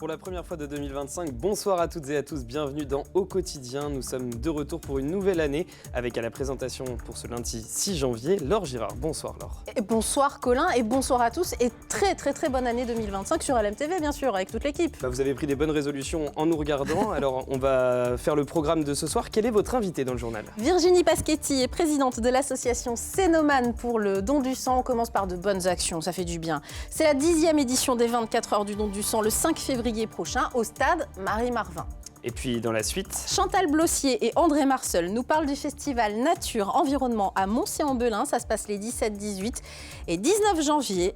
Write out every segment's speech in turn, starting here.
Pour la première fois de 2025, bonsoir à toutes et à tous, bienvenue dans Au Quotidien. Nous sommes de retour pour une nouvelle année avec à la présentation pour ce lundi 6 janvier, Laure Girard. Bonsoir Laure. Et bonsoir Colin et bonsoir à tous et très bonne année 2025 sur LMTV bien sûr avec toute l'équipe. Vous avez pris des bonnes résolutions en nous regardant, alors on va faire le programme de ce soir. Quel est votre invité dans le journal ? Virginie Paschetti est présidente de l'association Cénomane pour le don du sang. On commence par de bonnes actions, ça fait du bien. C'est la 10e édition des 24 heures du don du sang le 5 février prochain au stade Marie-Marvin. Et puis dans la suite, Chantal Blossier et André Marseul nous parlent du festival Nature Environnement à Montcy-en-Belin. Ça se passe les 17, 18 et 19 janvier.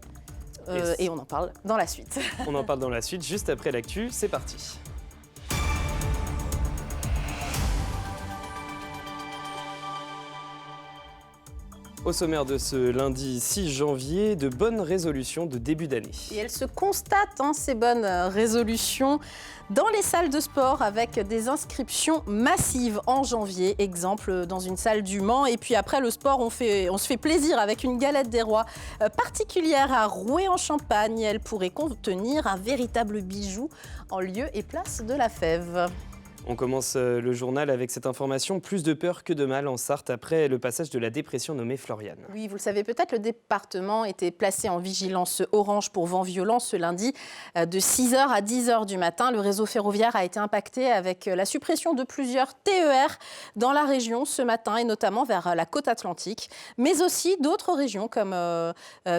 Et on en parle dans la suite. On en parle dans la suite, juste après l'actu. C'est parti. Au sommaire de ce lundi 6 janvier, de bonnes résolutions de début d'année. Et elles se constatent, ces bonnes résolutions, dans les salles de sport avec des inscriptions massives en janvier. Exemple, dans une salle du Mans. Et puis après le sport, on se fait plaisir avec une galette des rois particulière à Rouet-en-Champagne. Elle pourrait contenir un véritable bijou en lieu et place de la fève. On commence le journal avec cette information, plus de peur que de mal en Sarthe après le passage de la dépression nommée Floriane. Oui, vous le savez peut-être, le département était placé en vigilance orange pour vent violent ce lundi de 6h à 10h du matin. Le réseau ferroviaire a été impacté avec la suppression de plusieurs TER dans la région ce matin et notamment vers la côte atlantique, mais aussi d'autres régions comme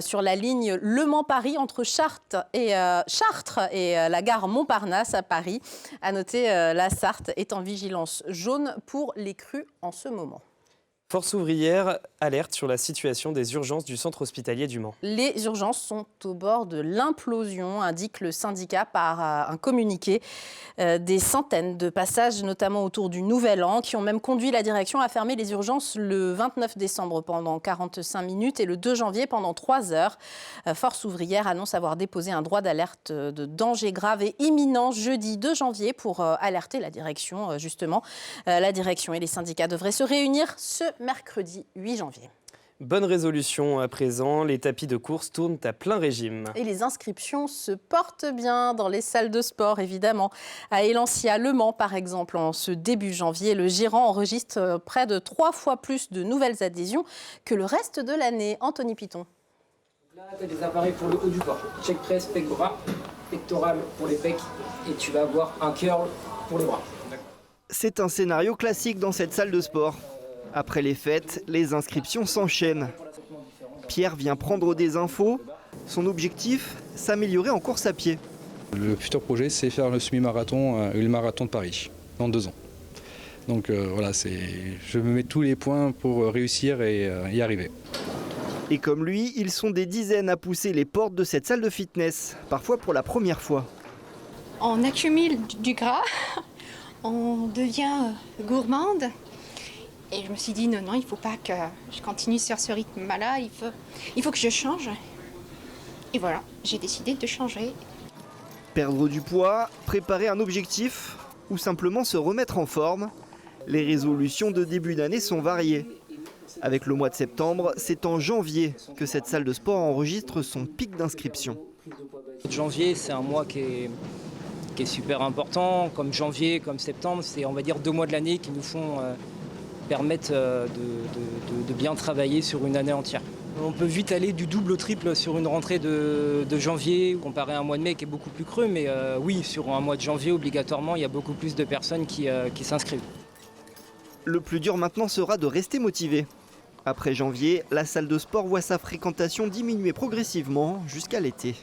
sur la ligne Le Mans-Paris entre Chartres et la gare Montparnasse à Paris. À noter la Sarthe est en vigilance jaune pour les crues en ce moment. Force ouvrière alerte sur la situation des urgences du centre hospitalier du Mans. Les urgences sont au bord de l'implosion, indique le syndicat par un communiqué. Des centaines de passages, notamment autour du Nouvel An, qui ont même conduit la direction à fermer les urgences le 29 décembre pendant 45 minutes et le 2 janvier pendant 3 heures. Force ouvrière annonce avoir déposé un droit d'alerte de danger grave et imminent jeudi 2 janvier pour alerter la direction, justement. La direction et les syndicats devraient se réunir ce mercredi 8 janvier. Bonne résolution à présent, les tapis de course tournent à plein régime. Et les inscriptions se portent bien dans les salles de sport, évidemment. À Élanciat, Le Mans, par exemple, en ce début janvier, le gérant enregistre près de 3 fois plus de nouvelles adhésions que le reste de l'année. Anthony Piton. Là, tu as des appareils pour le haut du corps. Check press, pec bras, pectoral pour les pecs et tu vas avoir un curl pour les bras. C'est un scénario classique dans cette salle de sport. Après les fêtes, les inscriptions s'enchaînent. Pierre vient prendre des infos. Son objectif, s'améliorer en course à pied. Le futur projet, c'est faire le semi-marathon et le marathon de Paris dans 2 ans. Donc voilà, je me mets tous les points pour réussir et y arriver. Et comme lui, ils sont des dizaines à pousser les portes de cette salle de fitness, parfois pour la première fois. On accumule du gras, on devient gourmande. Et je me suis dit, non, il ne faut pas que je continue sur ce rythme-là, il faut que je change. Et voilà, j'ai décidé de changer. Perdre du poids, préparer un objectif ou simplement se remettre en forme, les résolutions de début d'année sont variées. Avec le mois de septembre, c'est en janvier que cette salle de sport enregistre son pic d'inscription. Janvier, c'est un mois qui est super important. Comme janvier, comme septembre, c'est on va dire 2 mois de l'année qui nous font... permettent de bien travailler sur une année entière. On peut vite aller du double au triple sur une rentrée de janvier, comparé à un mois de mai qui est beaucoup plus creux, mais oui, sur un mois de janvier, obligatoirement, il y a beaucoup plus de personnes qui s'inscrivent. Le plus dur maintenant sera de rester motivé. Après janvier, la salle de sport voit sa fréquentation diminuer progressivement jusqu'à l'été.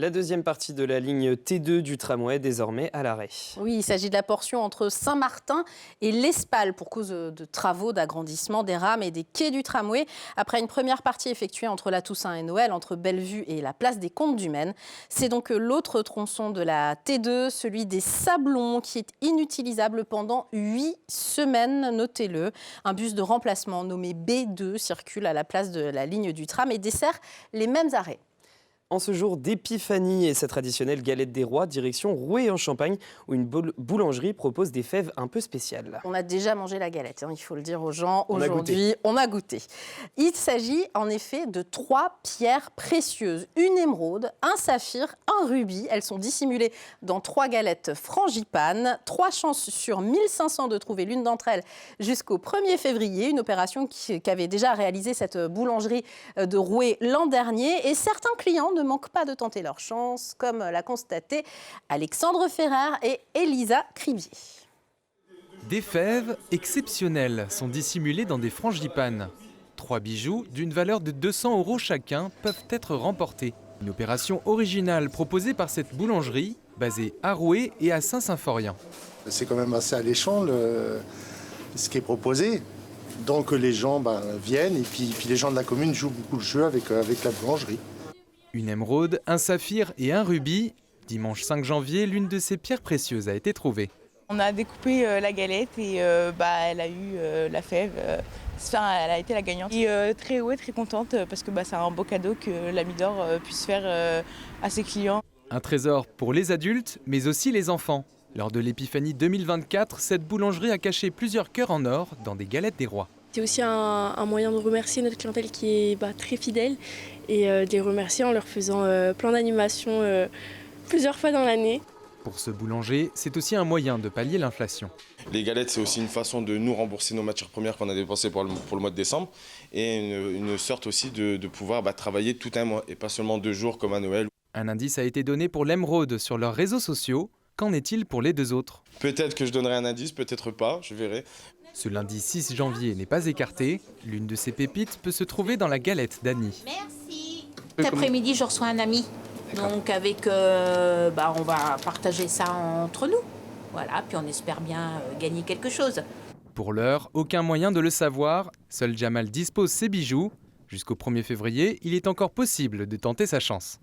La deuxième partie de la ligne T2 du tramway, désormais à l'arrêt. Oui, il s'agit de la portion entre Saint-Martin et l'Espal pour cause de travaux d'agrandissement des rames et des quais du tramway. Après une première partie effectuée entre la Toussaint et Noël, entre Bellevue et la place des Comptes du Maine, c'est donc l'autre tronçon de la T2, celui des Sablons, qui est inutilisable pendant 8 semaines, notez-le. Un bus de remplacement nommé B2 circule à la place de la ligne du tram et dessert les mêmes arrêts. En ce jour d'épiphanie et sa traditionnelle galette des rois, direction Rouet en Champagne, où une boulangerie propose des fèves un peu spéciales. On a déjà mangé la galette, il faut le dire aux gens. On a Aujourd'hui, on a goûté. Il s'agit en effet de 3 pierres précieuses. Une émeraude, un saphir, un rubis. Elles sont dissimulées dans 3 galettes frangipane. 3 chances sur 1500 de trouver l'une d'entre elles jusqu'au 1er février. Une opération qu'avait déjà réalisée cette boulangerie de Rouet l'an dernier. Et certains clients ne manquent pas de tenter leur chance, comme l'a constaté Alexandre Ferrer et Elisa Cribier. Des fèves exceptionnelles sont dissimulées dans des frangipanes. 3 bijoux d'une valeur de 200 € chacun peuvent être remportés. Une opération originale proposée par cette boulangerie, basée à Rouet et à Saint-Symphorien. C'est quand même assez alléchant ce qui est proposé. Donc les gens viennent et puis les gens de la commune jouent beaucoup le jeu avec la boulangerie. Une émeraude, un saphir et un rubis. Dimanche 5 janvier, l'une de ces pierres précieuses a été trouvée. On a découpé la galette et elle a eu la fève. Elle a été la gagnante. Et très contente parce que c'est un beau cadeau que l'Ami d'Or puisse faire à ses clients. Un trésor pour les adultes, mais aussi les enfants. Lors de l'épiphanie 2024, cette boulangerie a caché plusieurs cœurs en or dans des galettes des rois. C'est aussi un moyen de remercier notre clientèle qui est très fidèle et de les remercier en leur faisant plein d'animations plusieurs fois dans l'année. Pour ce boulanger, c'est aussi un moyen de pallier l'inflation. Les galettes, c'est aussi une façon de nous rembourser nos matières premières qu'on a dépensées pour le mois de décembre et une sorte aussi de pouvoir travailler tout un mois et pas seulement 2 jours comme à Noël. Un indice a été donné pour l'émeraude sur leurs réseaux sociaux. Qu'en est-il pour les 2 autres ? Peut-être que je donnerai un indice, peut-être pas, je verrai. Ce lundi 6 janvier n'est pas écarté. L'une de ces pépites peut se trouver dans la galette d'Annie. Merci. Cet après-midi, je reçois un ami. Donc on va partager ça entre nous. Voilà, puis on espère bien gagner quelque chose. Pour l'heure, aucun moyen de le savoir. Seul Jamal dispose ses bijoux. Jusqu'au 1er février, il est encore possible de tenter sa chance.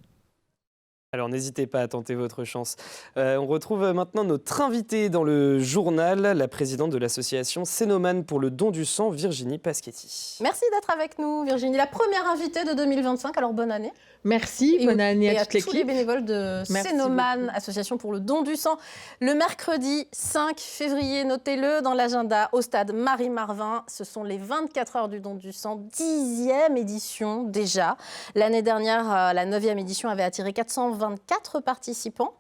Alors n'hésitez pas à tenter votre chance. On retrouve maintenant notre invitée dans le journal, la présidente de l'association Cénomane pour le don du sang, Virginie Paschetti. Merci d'être avec nous, Virginie. La première invitée de 2025, alors bonne année. Merci, bonne année à toute l'équipe. tous les bénévoles de Cénomane, association pour le don du sang. Le mercredi 5 février, notez-le dans l'agenda, au stade Marie-Marvin. Ce sont les 24 heures du don du sang, 10e édition déjà. L'année dernière, la 9e édition avait attiré 424 participants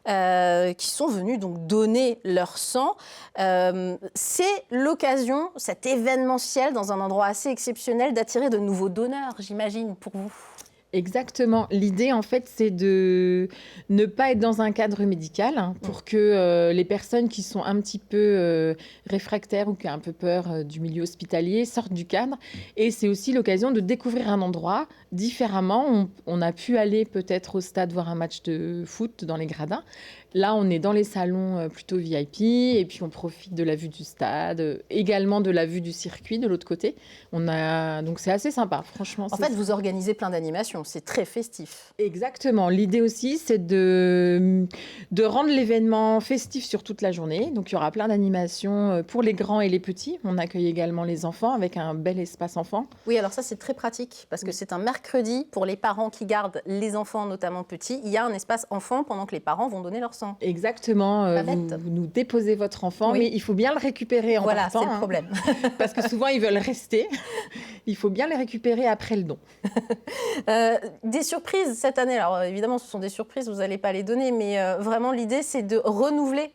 qui sont venus donc donner leur sang. C'est l'occasion, cet événementiel dans un endroit assez exceptionnel, d'attirer de nouveaux donneurs, j'imagine, pour vous. Exactement. L'idée, en fait, c'est de ne pas être dans un cadre médical pour que les personnes qui sont un petit peu réfractaires ou qui ont un peu peur du milieu hospitalier sortent du cadre. Et c'est aussi l'occasion de découvrir un endroit différemment. On a pu aller peut-être au stade voir un match de foot dans les gradins. Là, on est dans les salons plutôt VIP et puis on profite de la vue du stade, également de la vue du circuit de l'autre côté. Donc c'est assez sympa, franchement. En fait, vous organisez plein d'animations, c'est très festif. Exactement. L'idée aussi, c'est de rendre l'événement festif sur toute la journée. Donc il y aura plein d'animations pour les grands et les petits. On accueille également les enfants avec un bel espace enfant. Oui, alors ça, c'est très pratique parce que c'est un mercredi pour les parents qui gardent les enfants, notamment petits. Il y a un espace enfant pendant que les parents vont donner leur sang. Exactement, vous nous déposez votre enfant, mais il faut bien le récupérer en partant. Voilà, c'est le problème. Parce que souvent, ils veulent rester. Il faut bien les récupérer après le don. Des surprises cette année. Alors évidemment, ce sont des surprises, vous n'allez pas les donner, mais vraiment, l'idée, c'est de renouveler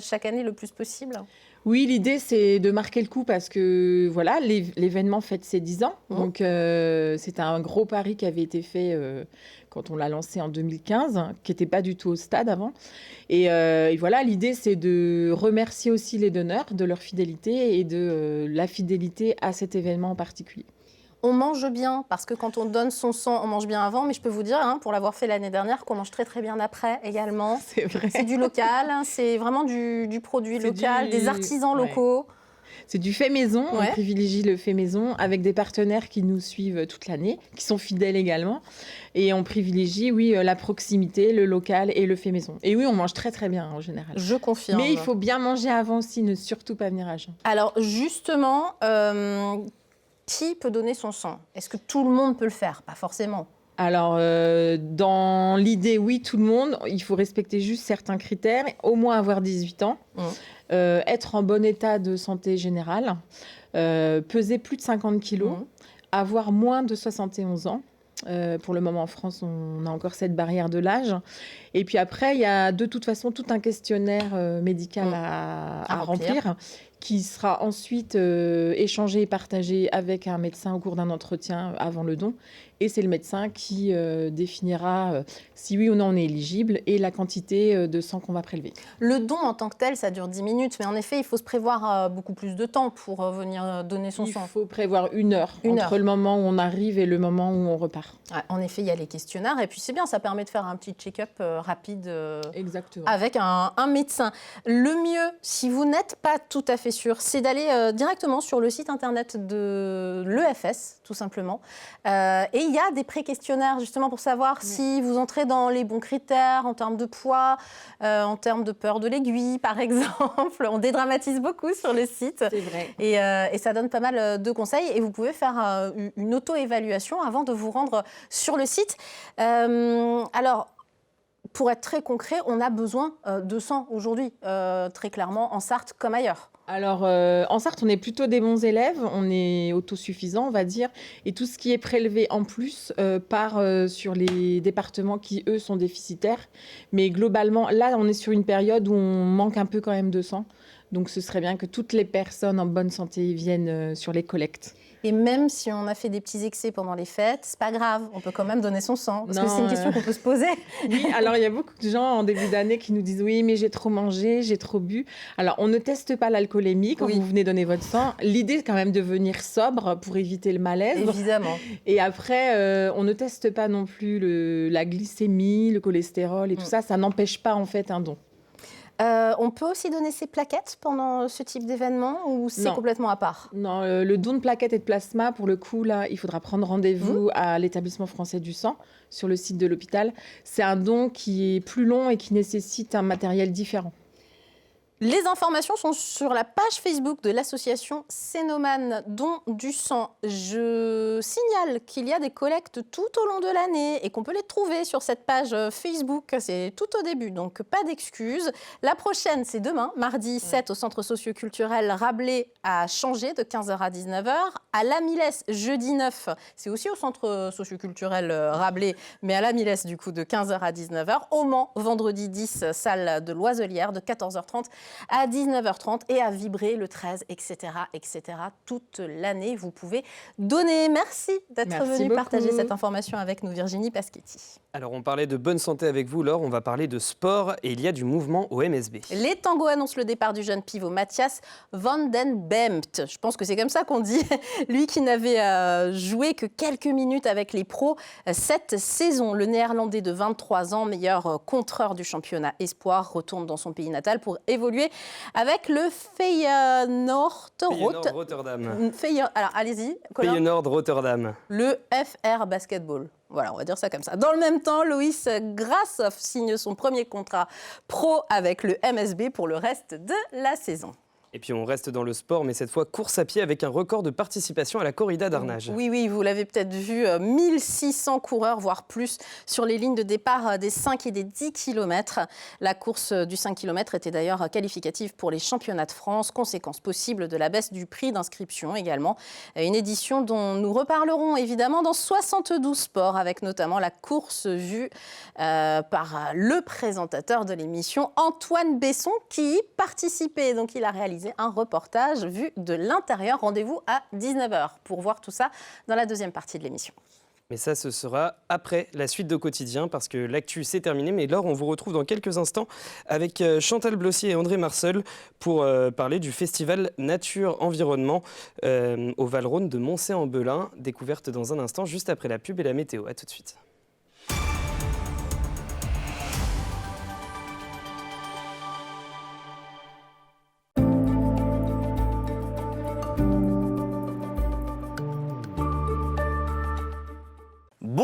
chaque année le plus possible. Oui, l'idée, c'est de marquer le coup parce que voilà, l'événement fête ses 10 ans. Donc, c'est un gros pari qui avait été fait quand on l'a lancé en 2015, qui n'était pas du tout au stade avant. Et voilà, l'idée, c'est de remercier aussi les donneurs de leur fidélité et de la fidélité à cet événement en particulier. On mange bien, parce que quand on donne son sang, on mange bien avant. Mais je peux vous dire, pour l'avoir fait l'année dernière, qu'on mange très très bien après également. C'est vrai. C'est du local, c'est vraiment du produit local, des artisans locaux. C'est du fait maison, on privilégie le fait maison avec des partenaires qui nous suivent toute l'année, qui sont fidèles également. Et on privilégie, la proximité, le local et le fait maison. Et oui, on mange très très bien en général. Je confirme. Mais il faut bien manger avant aussi, ne surtout pas venir à jeun. Alors justement, qui peut donner son sang ? Est-ce que tout le monde peut le faire ? Pas forcément. Alors, dans l'idée, oui, tout le monde. Il faut respecter juste certains critères, au moins avoir 18 ans, être en bon état de santé générale, peser plus de 50 kilos, avoir moins de 71 ans. Pour le moment, en France, on a encore cette barrière de l'âge. Et puis après, il y a de toute façon tout un questionnaire médical à remplir qui sera ensuite échangé et partagé avec un médecin au cours d'un entretien avant le don. Et c'est le médecin qui définira si oui ou non on est éligible et la quantité de sang qu'on va prélever. Le don en tant que tel, ça dure 10 minutes, mais en effet, il faut se prévoir beaucoup plus de temps pour venir donner son sang. Il faut prévoir une heure entre le moment où on arrive et le moment où on repart. Ouais, en effet, il y a les questionnaires et puis c'est bien, ça permet de faire un petit check-up rapide avec un médecin. Le mieux, si vous n'êtes pas tout à fait sûr, c'est d'aller directement sur le site internet de l'EFS, tout simplement. Et il y a des pré-questionnaires justement pour savoir si vous entrez dans les bons critères en termes de poids, en termes de peur de l'aiguille, par exemple. On dédramatise beaucoup sur le site. C'est vrai. Et ça donne pas mal de conseils. Et vous pouvez faire une auto-évaluation avant de vous rendre sur le site. Alors, pour être très concret, on a besoin de sang aujourd'hui, très clairement, en Sarthe comme ailleurs. Alors, en Sarthe, on est plutôt des bons élèves, on est autosuffisants, on va dire, et tout ce qui est prélevé en plus part sur les départements qui, eux, sont déficitaires. Mais globalement, là, on est sur une période où on manque un peu quand même de sang. Donc, ce serait bien que toutes les personnes en bonne santé viennent sur les collectes. Et même si on a fait des petits excès pendant les fêtes, c'est pas grave, on peut quand même donner son sang. Parce que c'est une question qu'on peut se poser. Oui, alors il y a beaucoup de gens en début d'année qui nous disent « Oui, mais j'ai trop mangé, j'ai trop bu ». Alors, on ne teste pas l'alcoolémie quand vous venez donner votre sang. L'idée, c'est quand même de venir sobre pour éviter le malaise. Évidemment. Et après, on ne teste pas non plus la glycémie, le cholestérol et tout ça. Ça n'empêche pas en fait un don. On peut aussi donner ses plaquettes pendant ce type d'événement ou c'est complètement à part? Non, le don de plaquettes et de plasma, pour le coup, là, il faudra prendre rendez-vous à l'établissement français du sang sur le site de l'hôpital. C'est un don qui est plus long et qui nécessite un matériel différent. Les informations sont sur la page Facebook de l'association Cénomane Don du Sang. Je signale qu'il y a des collectes tout au long de l'année et qu'on peut les trouver sur cette page Facebook. C'est tout au début, donc pas d'excuses. La prochaine, c'est demain, mardi 7, au Centre socioculturel Rabelais à Changé, de 15h à 19h. À La Millesse, jeudi 9, c'est aussi au Centre socioculturel Rabelais, mais à La Millesse, du coup, de 15h à 19h. Au Mans, vendredi 10, salle de l'Oiselière, de 14h30 à 19h30 et à Vibrer le 13, etc. Toute l'année, vous pouvez donner. Merci d'être venu partager cette information avec nous, Virginie Paschetti. Alors, on parlait de bonne santé avec vous, Laure. On va parler de sport et il y a du mouvement au MSB. Les Tangos annoncent le départ du jeune pivot Matthias van den Bemt. Je pense que c'est comme ça qu'on dit. Lui qui n'avait joué que quelques minutes avec les pros cette saison. Le Néerlandais de 23 ans, meilleur contreur du championnat espoir, retourne dans son pays natal pour évoluer avec le Feyenoord Rotterdam. Alors, allez-y. Feyenoord Rotterdam. Le FR Basketball. Voilà, on va dire ça comme ça. Dans le même temps, Loïs Grasshoff signe son premier contrat pro avec le MSB pour le reste de la saison. Et puis on reste dans le sport, mais cette fois course à pied avec un record de participation à la corrida d'Arnage. Oui, vous l'avez peut-être vu, 1600 coureurs, voire plus, sur les lignes de départ des 5 et des 10 km. La course du 5 km était d'ailleurs qualificative pour les championnats de France, conséquence possible de la baisse du prix d'inscription également. Une édition dont nous reparlerons évidemment dans 72 sports, avec notamment la course vue par le présentateur de l'émission, Antoine Besson, qui y participait. Donc il a réalisé un reportage vu de l'intérieur. Rendez-vous à 19h pour voir tout ça dans la deuxième partie de l'émission. Mais ça, ce sera après la suite de Quotidien, parce que l'actu, c'est terminé. Mais Laure, on vous retrouve dans quelques instants avec Chantal Blossier et André Marseul pour parler du festival Nature Environnement au Val-Rhône de Moncey-en-Belin. Découverte dans un instant, juste après la pub et la météo. À tout de suite.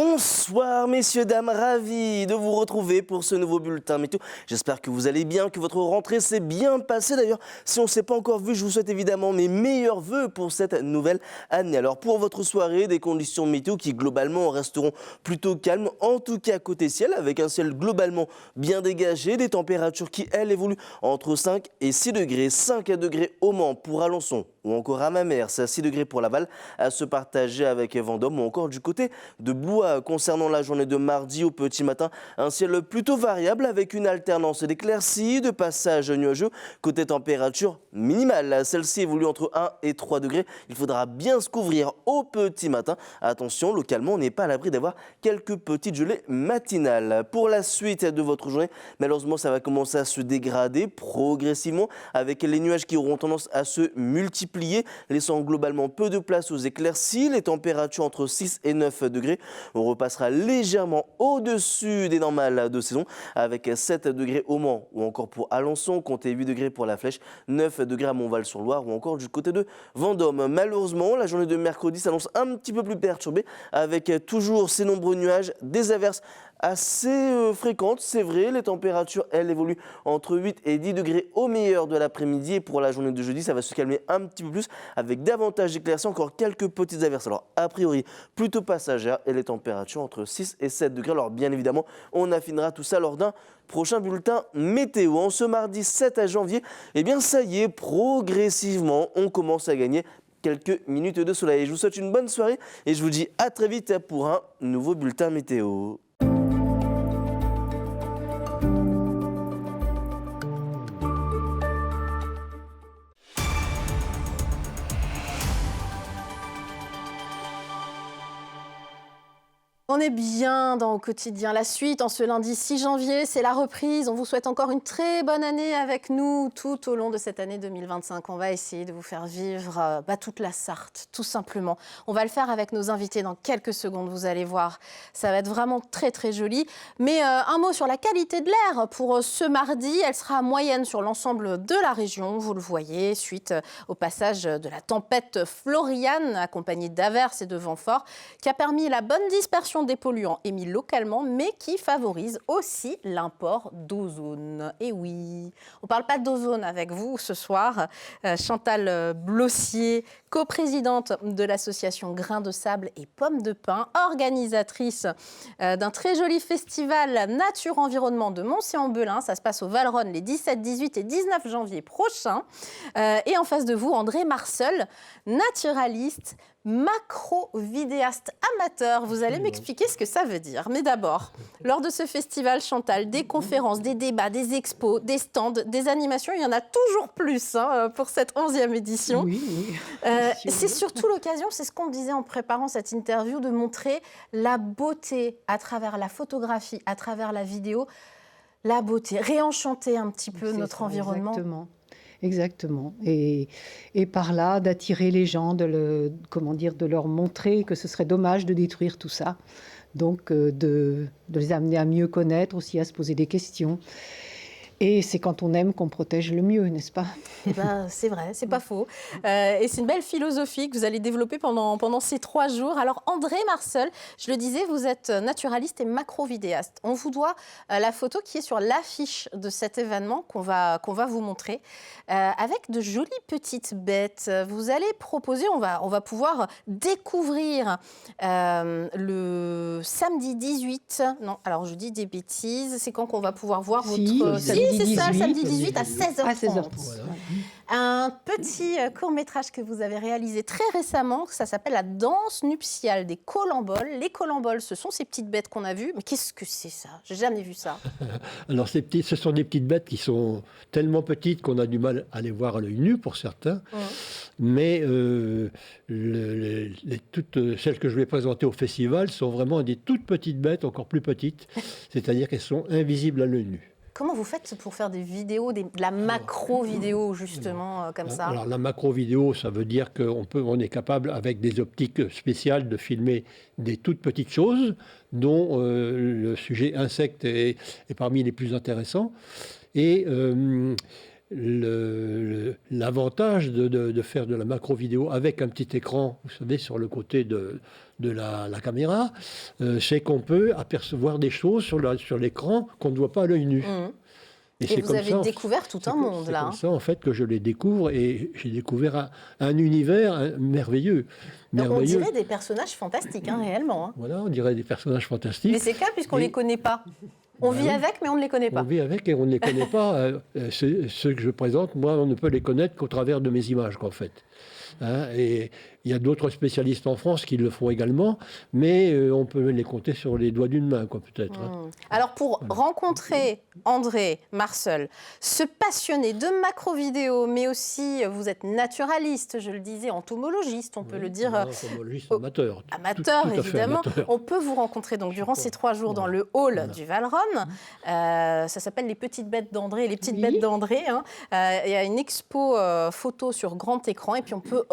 Bonsoir messieurs, dames, ravi de vous retrouver pour ce nouveau bulletin météo. J'espère que vous allez bien, que votre rentrée s'est bien passée. D'ailleurs, si on ne s'est pas encore vu, je vous souhaite évidemment mes meilleurs vœux pour cette nouvelle année. Alors pour votre soirée, des conditions météo qui globalement resteront plutôt calmes, en tout cas côté ciel, avec un ciel globalement bien dégagé, des températures qui elles évoluent entre 5 et 6 degrés. 5 degrés au Mans pour Alençon ou encore à Mamers, 6 degrés pour Laval, à se partager avec Vendôme ou encore du côté de Blois. Concernant la journée de mardi au petit matin, un ciel plutôt variable avec une alternance d'éclaircies, de passages nuageux. Côté température minimale, celle-ci évolue entre 1 et 3 degrés. Il faudra bien se couvrir au petit matin. Attention, localement, on n'est pas à l'abri d'avoir quelques petites gelées matinales. Pour la suite de votre journée, malheureusement, ça va commencer à se dégrader progressivement avec les nuages qui auront tendance à se multiplier, laissant globalement peu de place aux éclaircies. Les températures entre 6 et 9 degrés. On repassera légèrement au-dessus des normales de saison avec 7 degrés au Mans ou encore pour Alençon, comptez 8 degrés pour la Flèche, 9 degrés à Montval-sur-Loire ou encore du côté de Vendôme. Malheureusement, la journée de mercredi s'annonce un petit peu plus perturbée avec toujours ces nombreux nuages, des averses assez fréquentes, c'est vrai. Les températures, elles, évoluent entre 8 et 10 degrés au meilleur de l'après-midi. Et pour la journée de jeudi, ça va se calmer un petit peu plus avec davantage d'éclaircies, encore quelques petites averses. Alors, a priori, plutôt passagères et les températures entre 6 et 7 degrés. Alors, bien évidemment, on affinera tout ça lors d'un prochain bulletin météo. En ce mardi 7 janvier, eh bien, ça y est, progressivement, on commence à gagner quelques minutes de soleil. Je vous souhaite une bonne soirée et je vous dis à très vite pour un nouveau bulletin météo. On est bien dans Au quotidien. La suite, en ce lundi 6 janvier, c'est la reprise. On vous souhaite encore une très bonne année avec nous tout au long de cette année 2025. On va essayer de vous faire vivre toute la Sarthe, tout simplement. On va le faire avec nos invités dans quelques secondes, vous allez voir. Ça va être vraiment très très joli. Mais un mot sur la qualité de l'air pour ce mardi. Elle sera moyenne sur l'ensemble de la région, vous le voyez, suite au passage de la tempête Florian, accompagnée d'averses et de vents forts, qui a permis la bonne dispersion des polluants émis localement, mais qui favorise aussi l'import d'ozone. Et oui, on ne parle pas d'ozone avec vous ce soir. Chantal Blossier, coprésidente de l'association Grains de Sable et Pommes de Pin, organisatrice d'un très joli festival Nature-Environnement de Montcy-en-Belin. Ça se passe au Valronne les 17, 18 et 19 janvier prochains. Et en face de vous, André Marseul, naturaliste, macro-vidéaste amateur. Vous allez m'expliquer ce que ça veut dire. Mais d'abord, lors de ce festival, Chantal, des conférences, des débats, des expos, des stands, des animations, il y en a toujours plus pour cette 11e édition. Oui. C'est surtout l'occasion, c'est ce qu'on disait en préparant cette interview, de montrer la beauté à travers la photographie, à travers la vidéo, la beauté, réenchanter un petit peu notre environnement. Exactement. Et par là, d'attirer les gens, de leur montrer que ce serait dommage de détruire tout ça. Donc, de les amener à mieux connaître, aussi à se poser des questions. Et c'est quand on aime qu'on protège le mieux, n'est-ce pas ? Eh ben, c'est vrai, c'est pas faux. Et c'est une belle philosophie que vous allez développer pendant ces 3 jours. Alors, André Marseul, je le disais, vous êtes naturaliste et macro-vidéaste. On vous doit la photo qui est sur l'affiche de cet événement qu'on va vous montrer, avec de jolies petites bêtes. Vous allez proposer, on va pouvoir découvrir le samedi 18. Non, alors je dis des bêtises. C'est quand qu'on va pouvoir voir votre... c'est ça, samedi 18 à 16h30. Voilà. Un petit court-métrage que vous avez réalisé très récemment, ça s'appelle La danse nuptiale des colamboles. Les colamboles, ce sont ces petites bêtes qu'on a vues. Mais qu'est-ce que c'est ça ? J'ai jamais vu ça. Alors, ce sont des petites bêtes qui sont tellement petites qu'on a du mal à les voir à l'œil nu pour certains. Mais toutes celles que je vais présenter au festival sont vraiment des toutes petites bêtes, encore plus petites. C'est-à-dire qu'elles sont invisibles à l'œil nu. Comment vous faites pour faire des vidéos, de la macro-vidéo, justement, comme ça ? Alors, la macro-vidéo, ça veut dire qu'on est capable, avec des optiques spéciales, de filmer des toutes petites choses, dont le sujet insecte est parmi les plus intéressants. Et l'avantage de faire de la macro-vidéo avec un petit écran, vous savez, sur le côté de la caméra, c'est qu'on peut apercevoir des choses sur l'écran qu'on ne voit pas à l'œil nu. Et vous avez découvert tout un monde, là. C'est comme ça, en fait, que je les découvre, et j'ai découvert un univers merveilleux. On dirait des personnages fantastiques, réellement. Hein. Voilà, on dirait des personnages fantastiques. Mais c'est le cas, puisqu'on ne les connaît pas. On vit avec, mais on ne les connaît pas. On vit avec et on ne les connaît pas. Ceux que je présente, moi, on ne peut les connaître qu'au travers de mes images, en fait. Et il y a d'autres spécialistes en France qui le font également, mais on peut les compter sur les doigts d'une main, peut-être. Alors, pour rencontrer André Marseul, ce passionné de macro-vidéo, mais aussi, vous êtes naturaliste, je le disais, entomologiste, on peut le dire. Entomologiste amateur. Amateur, tout évidemment. Amateur. On peut vous rencontrer donc, durant ces 3 jours dans le hall du Val-Rhône. Ça s'appelle Les Petites Bêtes d'André. Les Petites Bêtes d'André. Il y a une expo photo sur grand écran, et puis on peut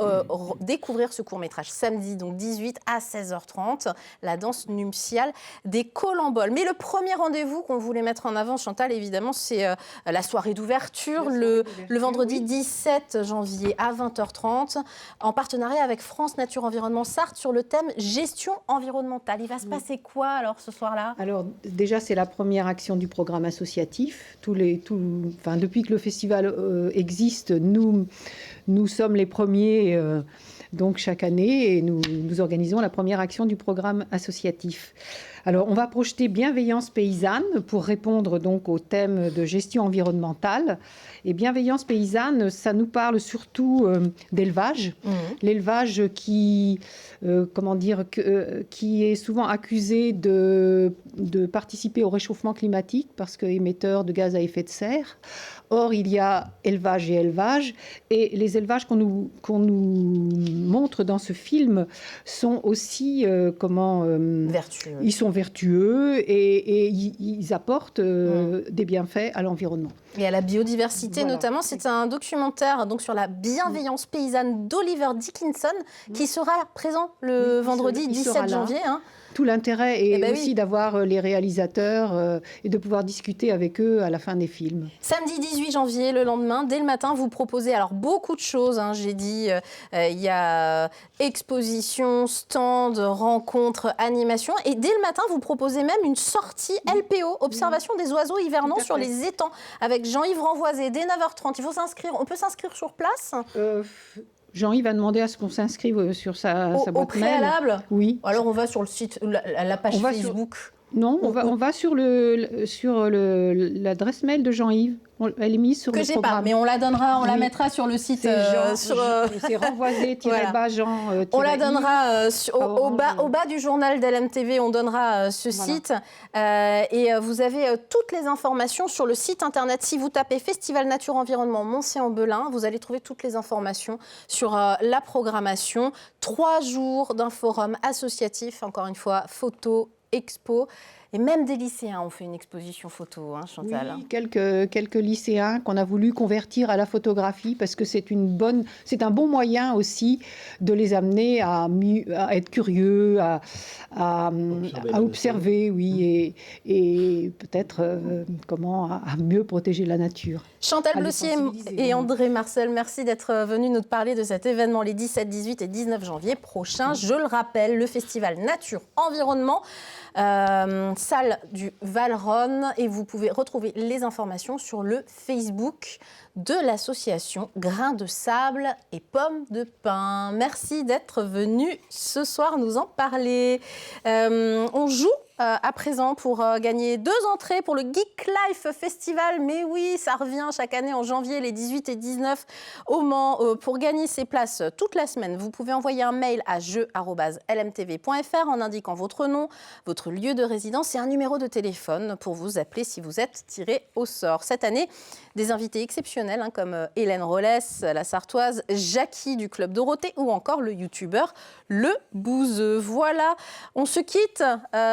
découvrir ce court-métrage samedi, donc 18 à 16h30, la danse nuptiale des Colamboles. Mais le premier rendez-vous qu'on voulait mettre en avant, Chantal, évidemment, c'est la soirée d'ouverture, le vendredi 17 janvier à 20h30, en partenariat avec France Nature Environnement Sarthe, sur le thème gestion environnementale. Il va se passer quoi alors ce soir-là ? Alors déjà, c'est la première action du programme associatif. Depuis que le festival existe, nous sommes les premiers donc chaque année, et nous organisons la première action du programme associatif. Alors, on va projeter Bienveillance paysanne pour répondre donc au thème de gestion environnementale. Et Bienveillance paysanne, ça nous parle surtout d'élevage. L'élevage qui est souvent accusé de participer au réchauffement climatique parce qu'émetteur de gaz à effet de serre. Or, il y a élevage et élevage. Et les élevages qu'on nous montre dans ce film sont aussi vertueux. Ils sont vertueux et ils apportent des bienfaits à l'environnement. Et à la biodiversité, notamment. C'est un documentaire donc, sur la bienveillance paysanne d'Oliver Dickinson qui sera présent le vendredi 17 janvier. Tout l'intérêt est aussi d'avoir les réalisateurs et de pouvoir discuter avec eux à la fin des films. Samedi 18 janvier, le lendemain, dès le matin, vous proposez alors beaucoup de choses. J'ai dit, il y a exposition, stand, rencontres, animation. Et dès le matin, vous proposez même une sortie LPO, observation des oiseaux hivernants sur les étangs, avec Jean-Yves Renvoisé, dès 9h30. Il faut s'inscrire. On peut s'inscrire sur place Jean-Yves a demandé à ce qu'on s'inscrive sur sa boîte mail. Au préalable ? Oui. Alors on va sur le site, la page Facebook. Non, on va sur l'adresse mail de Jean-Yves. Elle est mise sur le programme. Pas, mais on la donnera, on la mettra sur le site. C'est renvoisé-Jean. On la donnera au bas du journal d'LMTV, on donnera ce site. Et vous avez toutes les informations sur le site internet. Si vous tapez Festival Nature Environnement Montcy-en-Belin, vous allez trouver toutes les informations sur la programmation. 3 jours d'un forum associatif, encore une fois, photos, expo. Et même des lycéens ont fait une exposition photo, Chantal. Oui, quelques lycéens qu'on a voulu convertir à la photographie parce que c'est un bon moyen aussi de les amener à être curieux, à observer, et peut-être à mieux protéger la nature. Chantal Blossier et André Marseul, merci d'être venus nous parler de cet événement les 17, 18 et 19 janvier prochains. Je le rappelle, le festival Nature Environnement, salle du Val-Rhône, et vous pouvez retrouver les informations sur le Facebook de l'association Grains de Sable et Pommes de Pin. Merci d'être venu ce soir nous en parler. On joue à présent pour gagner 2 entrées pour le Geek Life Festival. Mais oui, ça revient chaque année en janvier, les 18 et 19 au Mans. Pour gagner ces places toute la semaine, vous pouvez envoyer un mail à jeu@lmtv.fr en indiquant votre nom, votre lieu de résidence et un numéro de téléphone pour vous appeler si vous êtes tiré au sort. Cette année, des invités exceptionnels comme Hélène Rollès, la Sartoise, Jackie du Club Dorothée ou encore le youtubeur Le Bouzeux. Voilà, on se quitte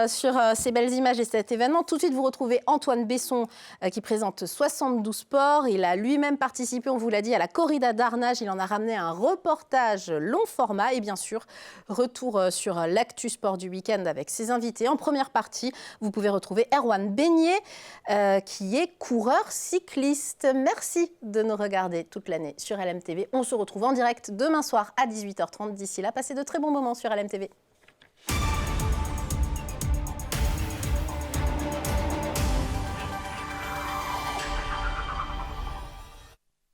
sur sur ces belles images et cet événement. Tout de suite, vous retrouvez Antoine Besson qui présente 72 sports. Il a lui-même participé, on vous l'a dit, à la corrida d'Arnage. Il en a ramené un reportage long format. Et bien sûr, retour sur l'actu sport du week-end avec ses invités. En première partie, vous pouvez retrouver Erwan Beignet, qui est coureur cycliste. Merci de nous regarder toute l'année sur LMTV. On se retrouve en direct demain soir à 18h30. D'ici là, passez de très bons moments sur LMTV.